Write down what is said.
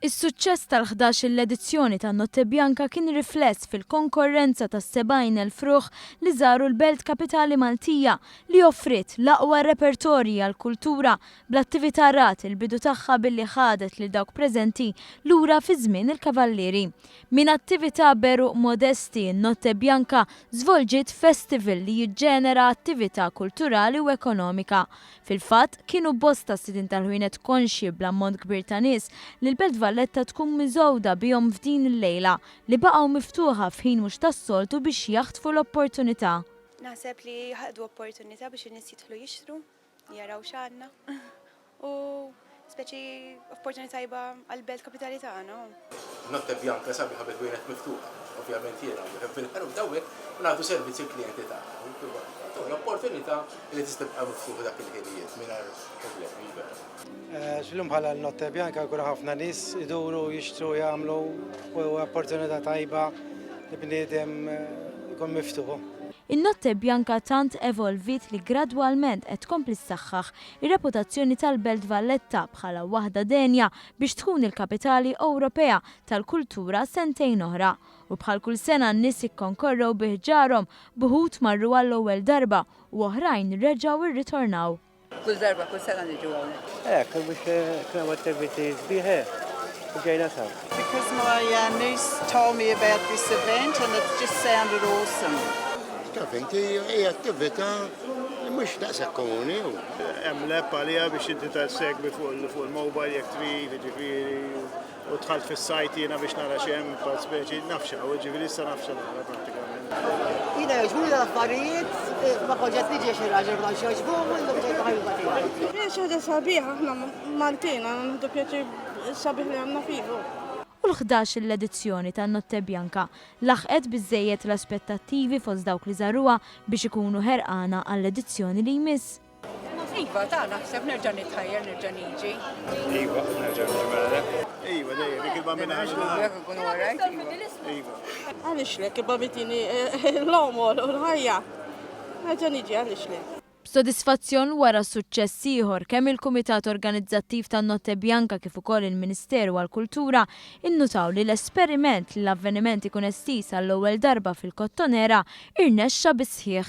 Is-suċċess tal-11 edizzjoni tan-Notte Bianca kien rifless fil-konkorrenza tas-70,000 fruħ li żaru l-Belt Kapitali Maltija li offrit l-aqwa repertorji għall-kultura bl-attività rat il-bidu tagħha billi ħadet lil dawk preżenti lura fi żmien il-Kavallieri. Min attività beru modesti, Notte Bianca żvolġiet festival li jiġġenera attività kulturali u ekonomika. Fil-fatt kienu bosta sidin tal-ħwienet konxi bl-ammont kbir ta' nies li l-Belt Valletta tkun miżowda bihom f'din il-lejla li baqgħu miftuħa f'ħin mhux tas-soltu biex jaħtfu l-opportunità. Naħseb li ħadu opportunità biex in-nies jidħlu jixtru, jaraw x'għandna u speċi opportunità tajba għall-Belt Kapitali tagħna. Notte Bianca sabiħa bil-ħwienet miftuħa, ovvjament jiena fil-ħaru dawwek u nagħtu servizzi l-klijenti tagħna. L-opportunità li tistibqa' miftuħa dak il-ħinijiet mingħajr problemi. X'illum bħala l-Notte Bianca jkun ħafna nies iduru jixtru jagħmlu u opportunità tajba li bniedem ikun miftuħ. In-Notte Bianca tant evolvit li gradwalment qed tkompli ssaħħaħ ir-reputazzjoni tal-Belt Valletta bħala waħda denja biex tkun il-kapitali Ewropea tal-kultura sentejn oħra. U bħal kull sena n-nies ikkonkorrew biħġarhom b'ħud marru għall-ewwel darba u oħrajn reġgħu irritornaw. Kull darba, kull sena niġu hawnhekk. Biex kien activities bieħ ġejna saw. Because my niece told me about this event and it just sounded awesome. Inti hija attività mhux daqshekk komuni. Hemm l-app għaliha biex inti tassegwi fuq il-mobile jekk trid, jiġifieri u dħalt fis-sajt jiena biex nara x'hemm bħal speċi nafxa, u ġifieri issa nafxa nara prattikament. Jiena jogħġbuni l-affarijiet ma konġet niġi xi raġel ma jogħġbuhom u llum ħajba tiegħi. Hija xi ħaġa sabiħa aħna Maltin għandu pjaċir sabiħ li għandna fihu. U l-11 edizzjoni tan-Notte Bianca laħqet biżżejjed l-aspettattivi fost dawk li żaruha biex ikunu ħerqana għall-edizzjoni li jmiss. Iva, ta' naħseb nerġa' nitħajjar, nerġa' niġi. Iva, nerġa' niġi. Iva, dejjem dik il-bambina Iva. Għaliex lek il-bambitini l-omor u l-ħajja. Nerġa' niġi għaliex lek. B'sodisfazzjon wara suċċess ieħor kemm il-Kumitat Organizzattiv tan-Notte Bianca kif ukoll il-Ministeru għall-Kultura innutaw li l-esperiment li l-avveniment ikun estiż għall-ewwel darba fil-Kottonera irnexxa bi sħiħ.